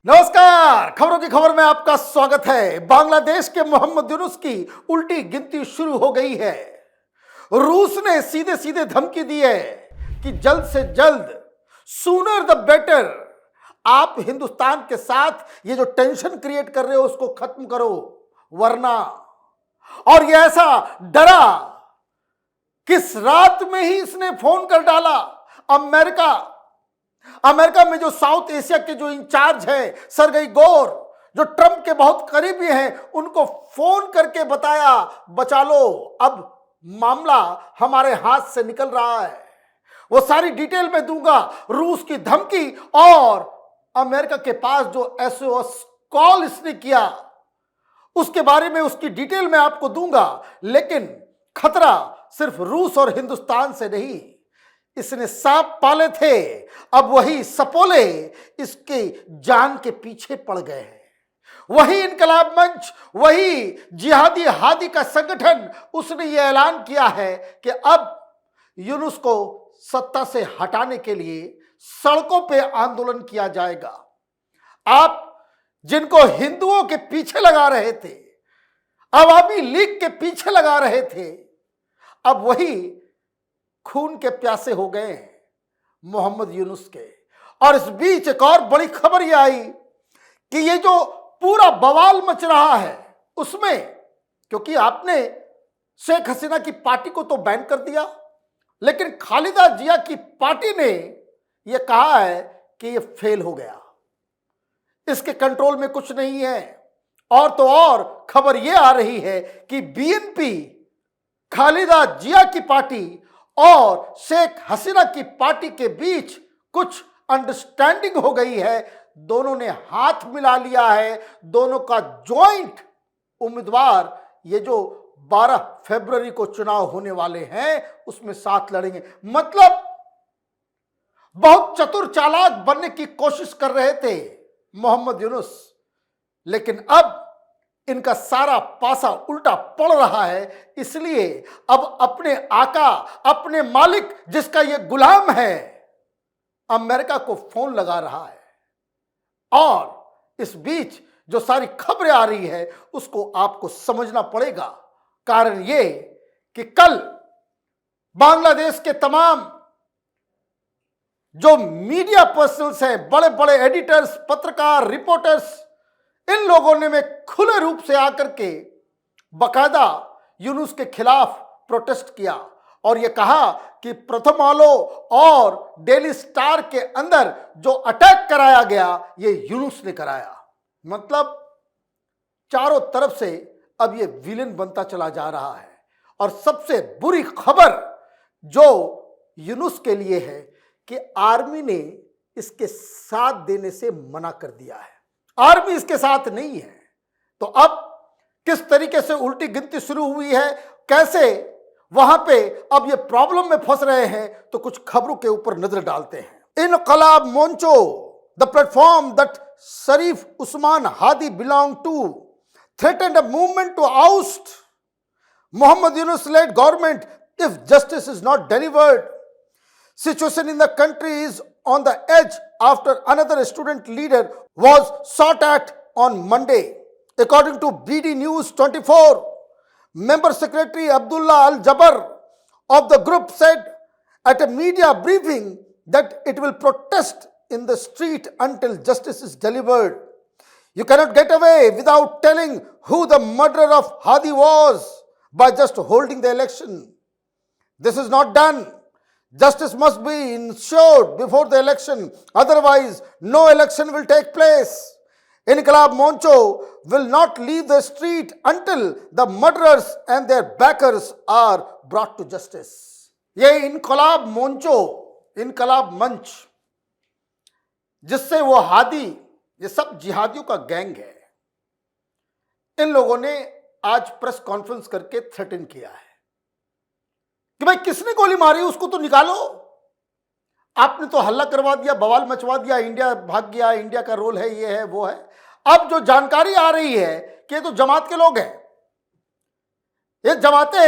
नमस्कार। खबरों की खबर में आपका स्वागत है। बांग्लादेश के मोहम्मद यूनुस की उल्टी गिनती शुरू हो गई है। रूस ने सीधे सीधे धमकी दी है कि जल्द से जल्द, सूनर द बेटर, आप हिंदुस्तान के साथ ये जो टेंशन क्रिएट कर रहे हो उसको खत्म करो, वरना। और ये ऐसा डरा किस रात में ही इसने फोन कर डाला। अमेरिका में जो साउथ एशिया के जो इंचार्ज हैं सरगई गोर, जो ट्रंप के बहुत करीबी हैं, उनको फोन करके बताया, बचा लो, अब मामला हमारे हाथ से निकल रहा है। वो सारी डिटेल में दूंगा। रूस की धमकी और अमेरिका के पास जो एसओएस कॉल इसने किया उसके बारे में, उसकी डिटेल में आपको दूंगा। लेकिन खतरा सिर्फ रूस और हिंदुस्तान से नहीं, इसने सांप पाले थे, अब वही सपोले इसके जान के पीछे पड़ गए हैं। वही इनकलाब मंच, वही जिहादी हादी का संगठन, उसने ये ऐलान किया है कि अब यूनुस को सत्ता से हटाने के लिए सड़कों पे आंदोलन किया जाएगा। आप जिनको हिंदुओं के पीछे लगा रहे थे, अवामी लीग के पीछे लगा रहे थे, अब वही खून के प्यासे हो गए हैं मोहम्मद यूनुस के। और इस बीच एक और बड़ी खबर यह आई कि ये जो पूरा बवाल मच रहा है उसमें, क्योंकि आपने शेख हसीना की पार्टी को तो बैन कर दिया, लेकिन खालिदा जिया की पार्टी ने यह कहा है कि यह फेल हो गया, इसके कंट्रोल में कुछ नहीं है। और तो और खबर यह आ रही है कि बीएनपी, खालिदा जिया की पार्टी और शेख हसीना की पार्टी के बीच कुछ अंडरस्टैंडिंग हो गई है। दोनों ने हाथ मिला लिया है। दोनों का जॉइंट उम्मीदवार ये जो 12 फरवरी को चुनाव होने वाले हैं उसमें साथ लड़ेंगे। मतलब बहुत चतुर चालाक बनने की कोशिश कर रहे थे मोहम्मद यूनुस, लेकिन अब इनका सारा पासा उल्टा पड़ रहा है। इसलिए अब अपने आका, अपने मालिक, जिसका ये गुलाम है, अमेरिका को फोन लगा रहा है। और इस बीच जो सारी खबरें आ रही है उसको आपको समझना पड़ेगा। कारण ये कि कल बांग्लादेश के तमाम जो मीडिया पर्सनल्स हैं, बड़े बड़े एडिटर्स, पत्रकार, रिपोर्टर्स, इन लोगों ने में खुले रूप से आकर के बकायदा यूनुस के खिलाफ प्रोटेस्ट किया और यह कहा कि प्रथम आलो और डेली स्टार के अंदर जो अटैक कराया गया ये यूनुस ने कराया। मतलब चारों तरफ से अब ये विलेन बनता चला जा रहा है। और सबसे बुरी खबर जो यूनुस के लिए है कि आर्मी ने इसके साथ देने से मना कर दिया है। आर्मी इसके साथ नहीं है। तो अब किस तरीके से उल्टी गिनती शुरू हुई है, कैसे वहां पे अब ये प्रॉब्लम में फंस रहे हैं, तो कुछ खबरों के ऊपर नजर डालते हैं। Inqilab Morcha, the platform that Sharif Osman Hadi belong to, threatened a movement to oust Mohammed Yunus-led government if justice is not delivered. Situation in the country is on the edge after another student leader was shot at on Monday. According to BD News 24, Member Secretary Abdullah Al-Jabbar of the group said at a media briefing that it will protest in the street until justice is delivered. You cannot get away without telling who the murderer of Hadi was by just holding the election. This is not done. Justice must be ensured before the election. Otherwise, no election will take place. Inqilab Moncho will not leave the street until the murderers and their backers are brought to justice. ये इनकलाब मोंचो, इनकलाब मंच, जिससे वो हादी, ये सब जिहादियों का gang है। इन लोगों ने आज प्रेस कॉन्फ्रेंस करके थ्रेटन किया है कि भाई किसने गोली मारी उसको तो निकालो। आपने तो हल्ला करवा दिया, बवाल मचवा दिया, इंडिया भाग गया, इंडिया का रोल है, ये है, वो है। अब जो जानकारी आ रही है कि ये तो जमात के लोग हैं, ये जमाते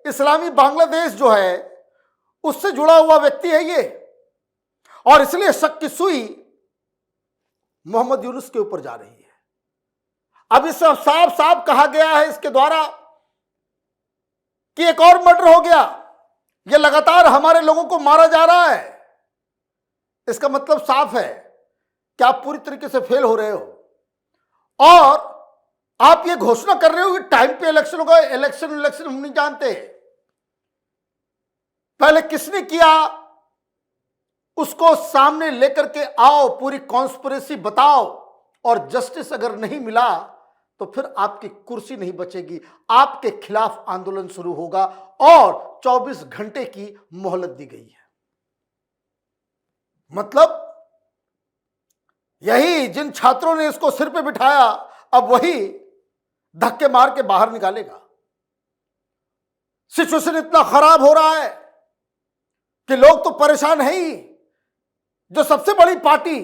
इस्लामी बांग्लादेश जो है उससे जुड़ा हुआ व्यक्ति है ये, और इसलिए शक की सुई मोहम्मद यूनुस के ऊपर जा रही है। अब इस साफ साफ कहा गया है इसके द्वारा कि एक और मर्डर हो गया, यह लगातार हमारे लोगों को मारा जा रहा है। इसका मतलब साफ है कि आप पूरी तरीके से फेल हो रहे हो और आप ये घोषणा कर रहे हो कि टाइम पे इलेक्शन होगा। इलेक्शन हम नहीं जानते। पहले किसने किया उसको सामने लेकर के आओ, पूरी कॉन्स्पिरेसी बताओ, और जस्टिस अगर नहीं मिला तो फिर आपकी कुर्सी नहीं बचेगी, आपके खिलाफ आंदोलन शुरू होगा और 24 घंटे की मोहलत दी गई है। मतलब यही जिन छात्रों ने इसको सिर पे बिठाया अब वही धक्के मार के बाहर निकालेगा। सिचुएशन इतना खराब हो रहा है कि लोग तो परेशान है ही। जो सबसे बड़ी पार्टी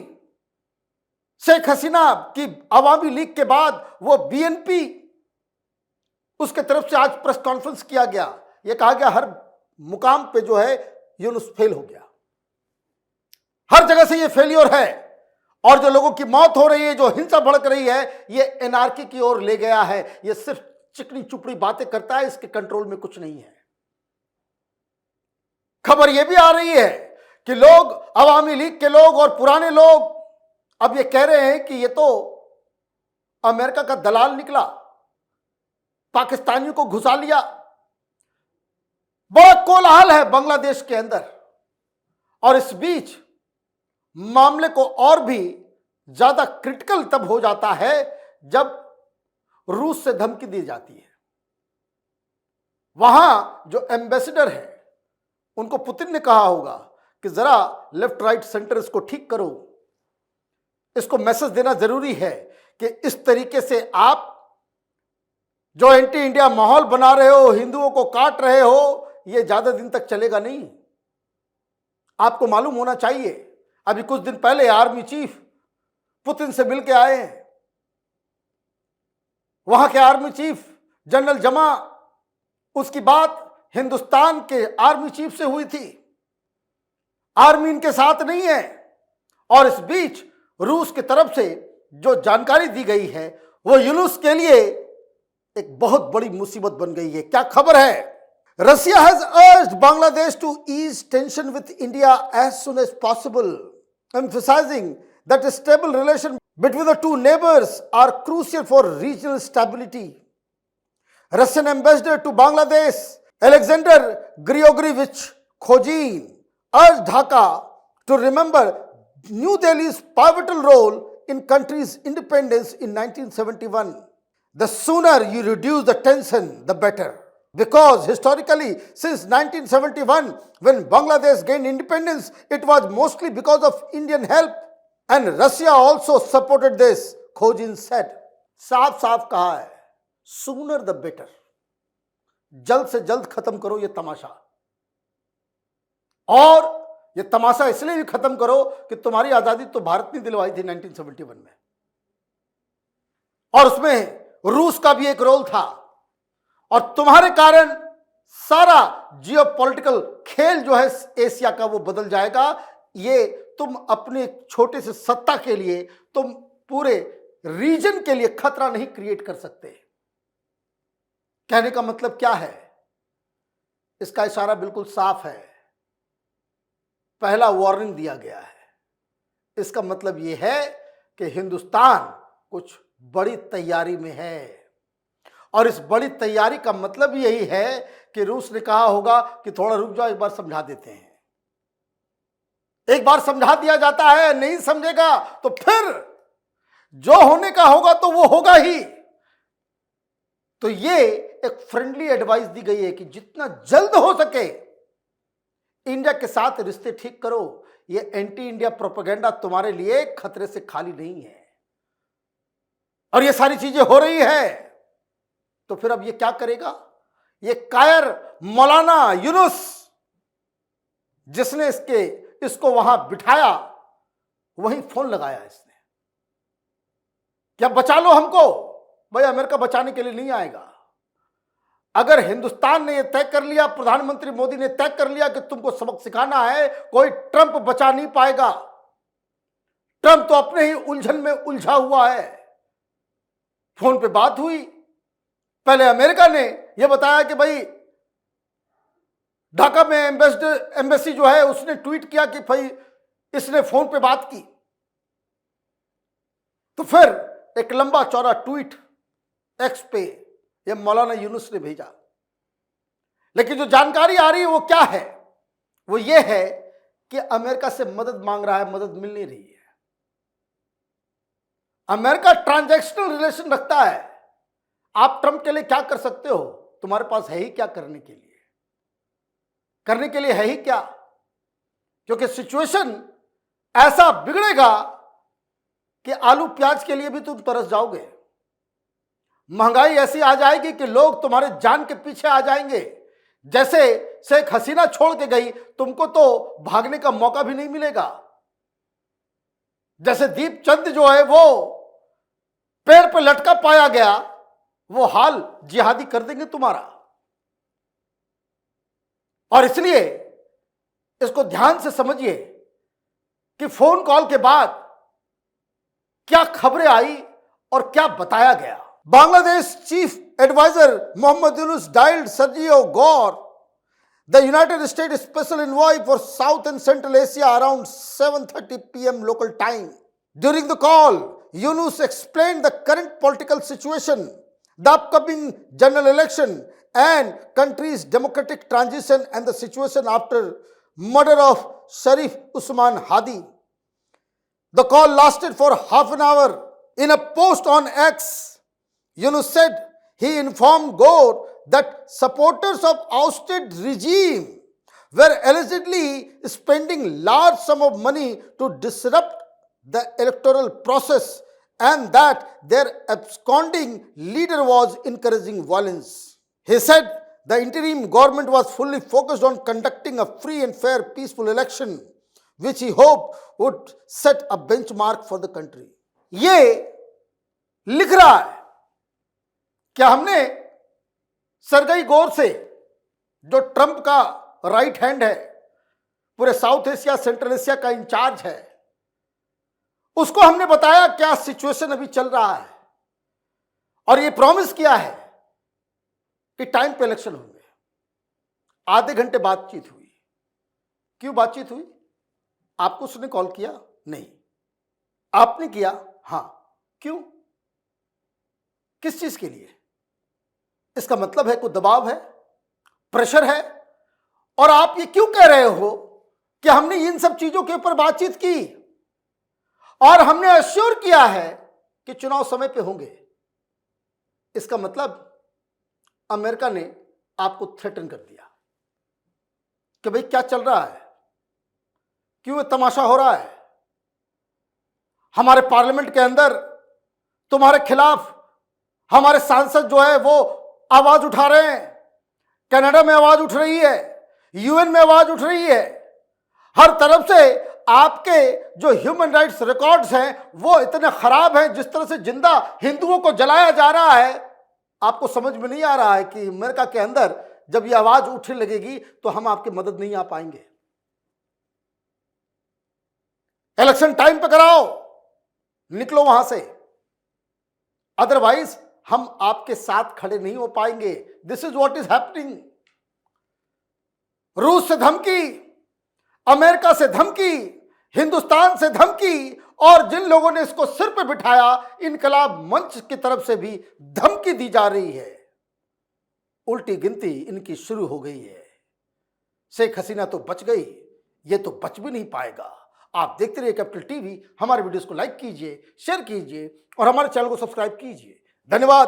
शेख हसीना की अवामी लीग के बाद वो बीएनपी, उसके तरफ से आज प्रेस कॉन्फ्रेंस किया गया। ये कहा गया हर मुकाम पे जो है यूनुस फेल हो गया, हर जगह से ये फेलियर है और जो लोगों की मौत हो रही है, जो हिंसा भड़क रही है, ये एनआरकी की ओर ले गया है। ये सिर्फ चिकनी चुपड़ी बातें करता है, इसके कंट्रोल में कुछ नहीं है। खबर यह भी आ रही है कि लोग, अवामी लीग के लोग और पुराने लोग अब ये कह रहे हैं कि ये तो अमेरिका का दलाल निकला, पाकिस्तानियों को घुसा लिया। बड़ा कोलाहल है बांग्लादेश के अंदर और इस बीच मामले को और भी ज्यादा क्रिटिकल तब हो जाता है जब रूस से धमकी दी जाती है। वहां जो एम्बेसडर है उनको पुतिन ने कहा होगा कि जरा लेफ्ट राइट सेंटर इसको ठीक करो, इसको मैसेज देना जरूरी है कि इस तरीके से आप जो एंटी इंडिया माहौल बना रहे हो, हिंदुओं को काट रहे हो, यह ज्यादा दिन तक चलेगा नहीं। आपको मालूम होना चाहिए, अभी कुछ दिन पहले आर्मी चीफ पुतिन से मिलके आए हैं। वहां के आर्मी चीफ जनरल जमा, उसकी बात हिंदुस्तान के आर्मी चीफ से हुई थी। आर्मी इनके साथ नहीं है और इस बीच रूस की तरफ से जो जानकारी दी गई है वो यूनुस के लिए एक बहुत बड़ी मुसीबत बन गई है। क्या खबर है? Russia has urged Bangladesh to ease tension with India as soon as possible, emphasizing that a stable relation between the two neighbors are crucial for regional stability. Russian ambassador to Bangladesh, Alexander Grigoryevich Khojin, urged Dhaka to remember New Delhi's pivotal role in country's independence in 1971. The sooner you reduce the tension, the better. Because historically, since 1971, when Bangladesh gained independence, it was mostly because of Indian help, and Russia also supported this, Khojin said. साफ साफ कहा है, sooner the better. जल्द से जल्द खत्म करो ये तमाशा, और ये तमाशा इसलिए भी खत्म करो कि तुम्हारी आजादी तो भारत ने दिलवाई थी 1971 में, और उसमें रूस का भी एक रोल था, और तुम्हारे कारण सारा जियोपॉलिटिकल खेल जो है एशिया का वो बदल जाएगा। ये तुम अपने छोटे से सत्ता के लिए, तुम पूरे रीजन के लिए खतरा नहीं क्रिएट कर सकते। कहने का मतलब क्या है? इसका इशारा बिल्कुल साफ है। पहला वार्निंग दिया गया है। इसका मतलब यह है कि हिंदुस्तान कुछ बड़ी तैयारी में है, और इस बड़ी तैयारी का मतलब यही है कि रूस ने कहा होगा कि थोड़ा रुक जाओ, एक बार समझा देते हैं। एक बार समझा दिया जाता है, नहीं समझेगा तो फिर जो होने का होगा तो वो होगा ही। तो ये एक फ्रेंडली एडवाइस दी गई है कि जितना जल्द हो सके इंडिया के साथ रिश्ते ठीक करो। ये एंटी इंडिया प्रोपेगेंडा तुम्हारे लिए खतरे से खाली नहीं है, और ये सारी चीजें हो रही है। तो फिर अब ये क्या करेगा? ये कायर मौलाना यूनुस, जिसने इसको वहां बिठाया, वहीं फोन लगाया इसने, क्या बचा लो हमको। भाई अमेरिका बचाने के लिए नहीं आएगा। अगर हिंदुस्तान ने यह तय कर लिया, प्रधानमंत्री मोदी ने तय कर लिया कि तुमको सबक सिखाना है, कोई ट्रंप बचा नहीं पाएगा। ट्रंप तो अपने ही उलझन में उलझा हुआ है। फोन पे बात हुई, पहले अमेरिका ने यह बताया कि भाई ढाका में एम्बेसी जो है उसने ट्वीट किया कि भाई इसने फोन पे बात की। तो फिर एक लंबा चौड़ा ट्वीट एक्स पे ये मौलाना यूनुस ने भेजा। लेकिन जो जानकारी आ रही है वो क्या है, वो ये है कि अमेरिका से मदद मांग रहा है, मदद मिल नहीं रही है। अमेरिका ट्रांजैक्शनल रिलेशन रखता है। आप ट्रंप के लिए क्या कर सकते हो? तुम्हारे पास है ही क्या करने के लिए? करने के लिए है ही क्या? क्योंकि सिचुएशन ऐसा बिगड़ेगा कि आलू प्याज के लिए भी तुम तरस जाओगे। महंगाई ऐसी आ जाएगी कि लोग तुम्हारे जान के पीछे आ जाएंगे। जैसे शेख हसीना छोड़ के गई, तुमको तो भागने का मौका भी नहीं मिलेगा। जैसे दीप चंद जो है वो पेड़ पर लटका पाया गया, वो हाल जिहादी कर देंगे तुम्हारा। और इसलिए इसको ध्यान से समझिए कि फोन कॉल के बाद क्या खबरें आई और क्या बताया गया। Bangladesh chief adviser Mohammad Yunus dialled Sergio Gor, the United States special envoy for South and Central Asia, around 7:30 p.m. local time. During the call, Yunus explained the current political situation, the upcoming general election, and country's democratic transition and the situation after murder of Sharif Usman Hadi. The call lasted for half an hour. In a post on X, Yunus said he informed Gore that supporters of ousted regime were allegedly spending large sum of money to disrupt the electoral process and that their absconding leader was encouraging violence. He said the interim government was fully focused on conducting a free and fair peaceful election, which he hoped would set a benchmark for the country. ये लिख रहा है क्या हमने Sergei गौर से, जो Trump का right hand है, पूरे साउथ एशिया सेंट्रल एशिया का इंचार्ज है, उसको हमने बताया क्या सिचुएशन अभी चल रहा है और ये प्रॉमिस किया है कि टाइम पे इलेक्शन होंगे। आधे घंटे बातचीत हुई। क्यों बातचीत हुई? आपको उसने कॉल किया? नहीं। आपने किया? हां। क्यों? किस चीज के लिए? इसका मतलब है कोई दबाव है, प्रेशर है। और आप ये क्यों कह रहे हो कि हमने इन सब चीजों के ऊपर बातचीत की और हमने अश्योर किया है कि चुनाव समय पे होंगे? इसका मतलब अमेरिका ने आपको थ्रेटन कर दिया कि भाई क्या चल रहा है, क्यों तमाशा हो रहा है? हमारे पार्लियामेंट के अंदर तुम्हारे खिलाफ हमारे सांसद जो है वो आवाज उठा रहे हैं। कनाडा में आवाज उठ रही है, यूएन में आवाज उठ रही है। हर तरफ से आपके जो ह्यूमन राइट्स रिकॉर्ड्स हैं वो इतने खराब हैं। जिस तरह से जिंदा हिंदुओं को जलाया जा रहा है, आपको समझ में नहीं आ रहा है कि अमेरिका के अंदर जब ये आवाज उठने लगेगी तो हम आपकी मदद नहीं आ पाएंगे। इलेक्शन टाइम पे कराओ, निकलो वहां से, अदरवाइज हम आपके साथ खड़े नहीं हो पाएंगे। This is what is happening. रूस से धमकी, अमेरिका से धमकी, हिंदुस्तान से धमकी, और जिन लोगों ने इसको सिर पे बिठाया, इनकलाब मंच की तरफ से भी धमकी दी जा रही है। उल्टी गिनती इनकी शुरू हो गई है। शेख हसीना तो बच गई, ये तो बच भी नहीं पाएगा। आप देखते रहिए कैपिटल टीवी। हमारे वीडियोस को लाइक कीजिए, शेयर कीजिए और हमारे चैनल को सब्सक्राइब कीजिए। धन्यवाद।